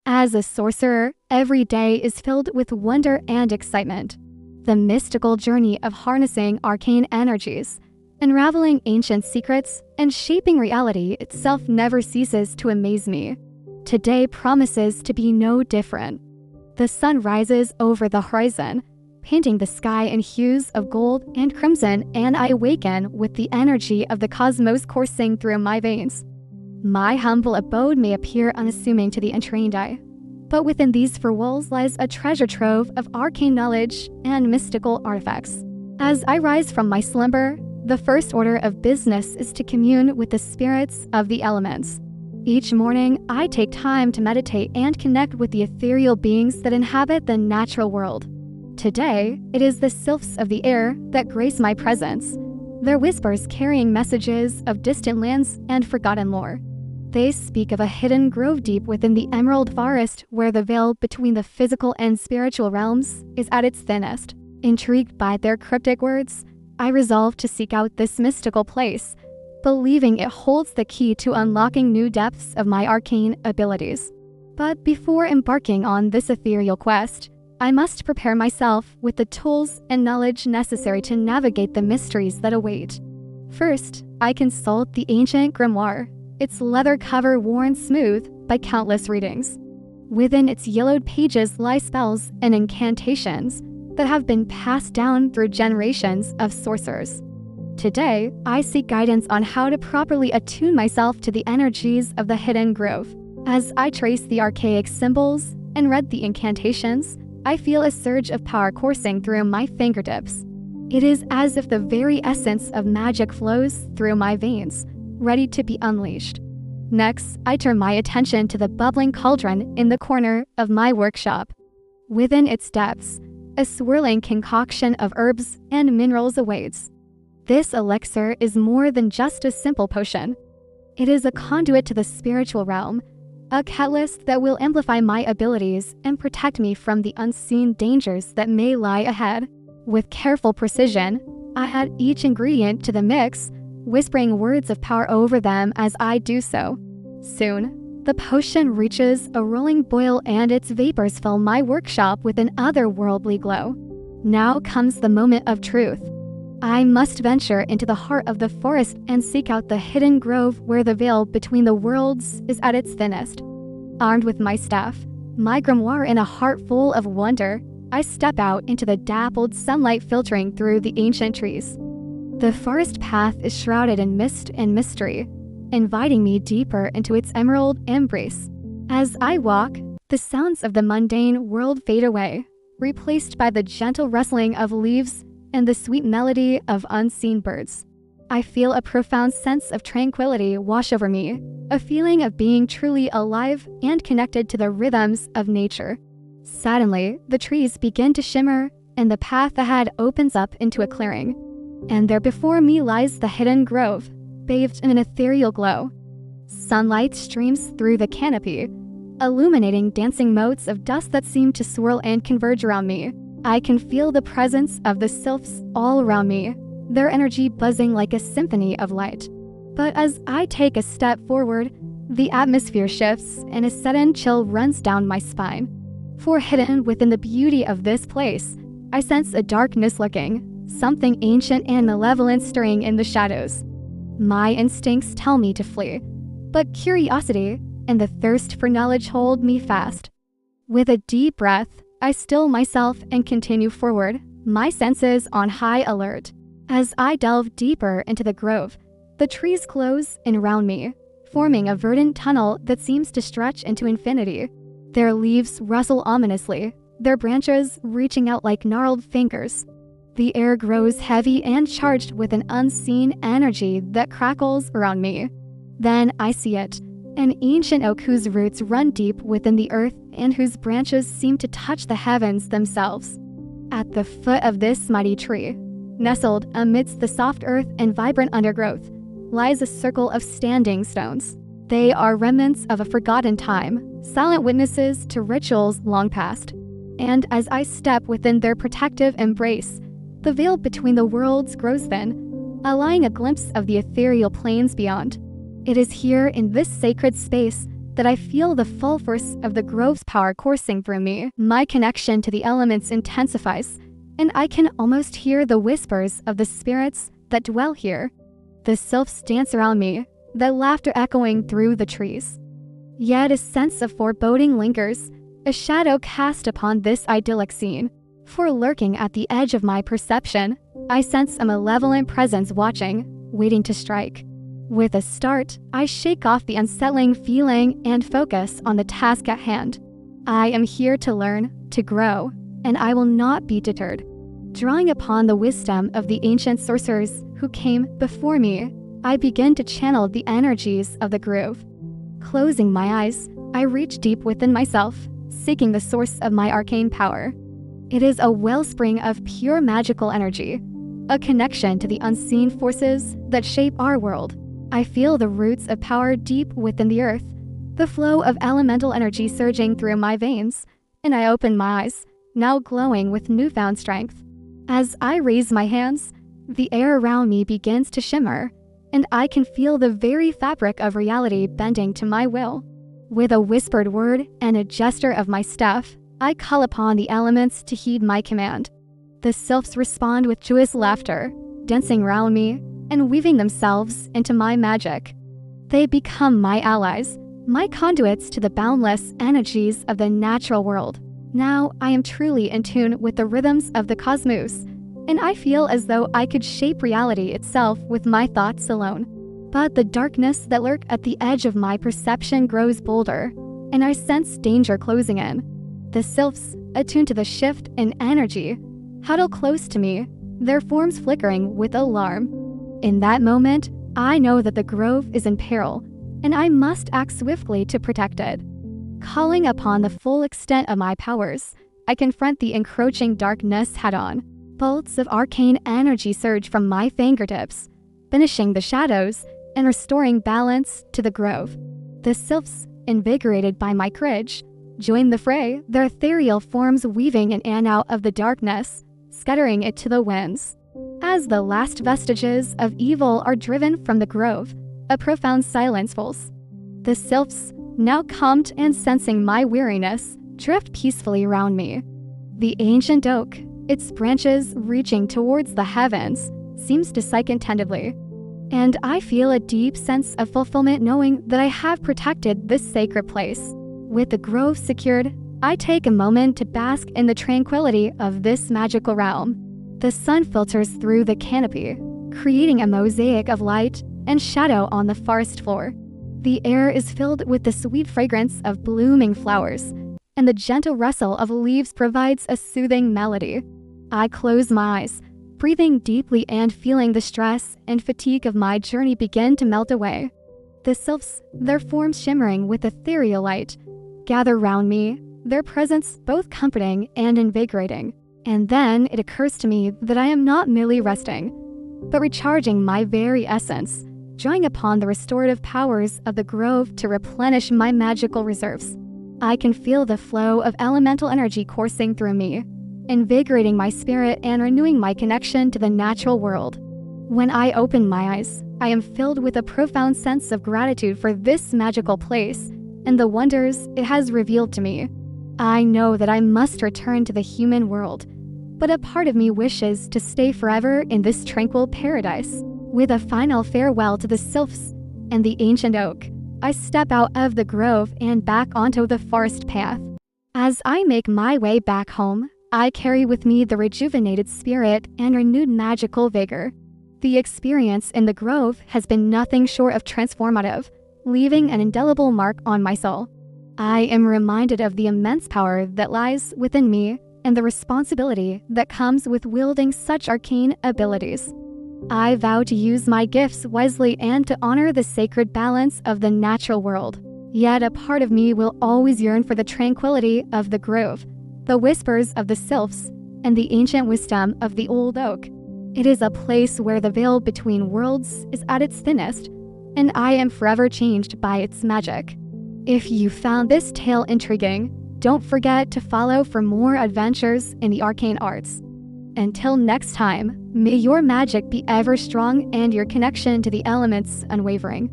As a sorcerer, every day is filled with wonder and excitement. The mystical journey of harnessing arcane energies, unraveling ancient secrets, and shaping reality itself never ceases to amaze me. Today promises to be no different. The sun rises over the horizon, painting the sky in hues of gold and crimson, and I awaken with the energy of the cosmos coursing through my veins. My humble abode may appear unassuming to the untrained eye, but within these four walls lies a treasure trove of arcane knowledge and mystical artifacts. As I rise from my slumber, the first order of business is to commune with the spirits of the elements. Each morning, I take time to meditate and connect with the ethereal beings that inhabit the natural world. Today, it is the Sylphs of the air that grace my presence, their whispers carrying messages of distant lands and forgotten lore. They speak of a hidden grove deep within the emerald forest where the veil between the physical and spiritual realms is at its thinnest. Intrigued by their cryptic words, I resolve to seek out this mystical place, believing it holds the key to unlocking new depths of my arcane abilities. But before embarking on this ethereal quest, I must prepare myself with the tools and knowledge necessary to navigate the mysteries that await. First, I consult the ancient Grimoire, its leather cover worn smooth by countless readings. Within its yellowed pages lie spells and incantations that have been passed down through generations of sorcerers. Today, I seek guidance on how to properly attune myself to the energies of the hidden grove. As I trace the archaic symbols and read the incantations, I feel a surge of power coursing through my fingertips. It is as if the very essence of magic flows through my veins, ready to be unleashed. Next, I turn my attention to the bubbling cauldron in the corner of my workshop. Within its depths, a swirling concoction of herbs and minerals awaits. This elixir is more than just a simple potion. It is a conduit to the spiritual realm, a catalyst that will amplify my abilities and protect me from the unseen dangers that may lie ahead. With careful precision, I add each ingredient to the mix, whispering words of power over them as I do so. Soon, the potion reaches a rolling boil and its vapors fill my workshop with an otherworldly glow. Now comes the moment of truth. I must venture into the heart of the forest and seek out the hidden grove where the veil between the worlds is at its thinnest. Armed with my staff, my grimoire, and a heart full of wonder, I step out into the dappled sunlight filtering through the ancient trees. The forest path is shrouded in mist and mystery, inviting me deeper into its emerald embrace. As I walk, the sounds of the mundane world fade away, replaced by the gentle rustling of leaves and the sweet melody of unseen birds. I feel a profound sense of tranquility wash over me, a feeling of being truly alive and connected to the rhythms of nature. Suddenly, the trees begin to shimmer, and the path ahead opens up into a clearing. And there before me lies the hidden grove, bathed in an ethereal glow. Sunlight streams through the canopy, illuminating dancing motes of dust that seem to swirl and converge around me. I can feel the presence of the Sylphs all around me, their energy buzzing like a symphony of light. But as I take a step forward, the atmosphere shifts and a sudden chill runs down my spine. For hidden within the beauty of this place, I sense a darkness lurking, something ancient and malevolent stirring in the shadows. My instincts tell me to flee, but curiosity and the thirst for knowledge hold me fast. With a deep breath, I still myself and continue forward, my senses on high alert. As I delve deeper into the grove, the trees close in around me, forming a verdant tunnel that seems to stretch into infinity. Their leaves rustle ominously, their branches reaching out like gnarled fingers. The air grows heavy and charged with an unseen energy that crackles around me. Then I see it, an ancient oak whose roots run deep within the earth and whose branches seem to touch the heavens themselves. At the foot of this mighty tree, nestled amidst the soft earth and vibrant undergrowth, lies a circle of standing stones. They are remnants of a forgotten time, silent witnesses to rituals long past. And as I step within their protective embrace, the veil between the worlds grows thin, allowing a glimpse of the ethereal plains beyond. It is here in this sacred space that I feel the full force of the grove's power coursing through me. My connection to the elements intensifies, and I can almost hear the whispers of the spirits that dwell here. The sylphs dance around me, their laughter echoing through the trees. Yet a sense of foreboding lingers, a shadow cast upon this idyllic scene. For lurking at the edge of my perception, I sense a malevolent presence watching, waiting to strike. With a start, I shake off the unsettling feeling and focus on the task at hand. I am here to learn, to grow, and I will not be deterred. Drawing upon the wisdom of the ancient sorcerers who came before me, I begin to channel the energies of the groove. Closing my eyes, I reach deep within myself, seeking the source of my arcane power. It is a wellspring of pure magical energy, a connection to the unseen forces that shape our world. I feel the roots of power deep within the earth, the flow of elemental energy surging through my veins, and I open my eyes, now glowing with newfound strength. As I raise my hands, the air around me begins to shimmer, and I can feel the very fabric of reality bending to my will. With a whispered word and a gesture of my staff, I call upon the elements to heed my command. The sylphs respond with joyous laughter, dancing around me and weaving themselves into my magic. They become my allies, my conduits to the boundless energies of the natural world. Now I am truly in tune with the rhythms of the cosmos, and I feel as though I could shape reality itself with my thoughts alone. But the darkness that lurks at the edge of my perception grows bolder, and I sense danger closing in. The sylphs, attuned to the shift in energy, huddle close to me, their forms flickering with alarm. In that moment, I know that the grove is in peril, and I must act swiftly to protect it. Calling upon the full extent of my powers, I confront the encroaching darkness head-on. Bolts of arcane energy surge from my fingertips, banishing the shadows and restoring balance to the grove. The sylphs, invigorated by my courage, join the fray, their ethereal forms weaving in and out of the darkness, scattering it to the winds. As the last vestiges of evil are driven from the grove, a profound silence falls. The sylphs, now calmed and sensing my weariness, drift peacefully around me. The ancient oak, its branches reaching towards the heavens, seems to sigh contentedly. And I feel a deep sense of fulfillment knowing that I have protected this sacred place. With the grove secured, I take a moment to bask in the tranquility of this magical realm. The sun filters through the canopy, creating a mosaic of light and shadow on the forest floor. The air is filled with the sweet fragrance of blooming flowers, and the gentle rustle of leaves provides a soothing melody. I close my eyes, breathing deeply and feeling the stress and fatigue of my journey begin to melt away. The sylphs, their forms shimmering with ethereal light, gather round me, their presence both comforting and invigorating. And then it occurs to me that I am not merely resting, but recharging my very essence, drawing upon the restorative powers of the grove to replenish my magical reserves. I can feel the flow of elemental energy coursing through me, invigorating my spirit and renewing my connection to the natural world. When I open my eyes, I am filled with a profound sense of gratitude for this magical place and the wonders it has revealed to me. I know that I must return to the human world, but a part of me wishes to stay forever in this tranquil paradise. With a final farewell to the sylphs and the ancient oak, I step out of the grove and back onto the forest path. As I make my way back home, I carry with me the rejuvenated spirit and renewed magical vigor. The experience in the grove has been nothing short of transformative, leaving an indelible mark on my soul. I am reminded of the immense power that lies within me and the responsibility that comes with wielding such arcane abilities. I vow to use my gifts wisely and to honor the sacred balance of the natural world. Yet a part of me will always yearn for the tranquility of the grove, the whispers of the sylphs, and the ancient wisdom of the old oak. It is a place where the veil between worlds is at its thinnest, and I am forever changed by its magic. If you found this tale intriguing, don't forget to follow for more adventures in the arcane arts. Until next time, may your magic be ever strong and your connection to the elements unwavering.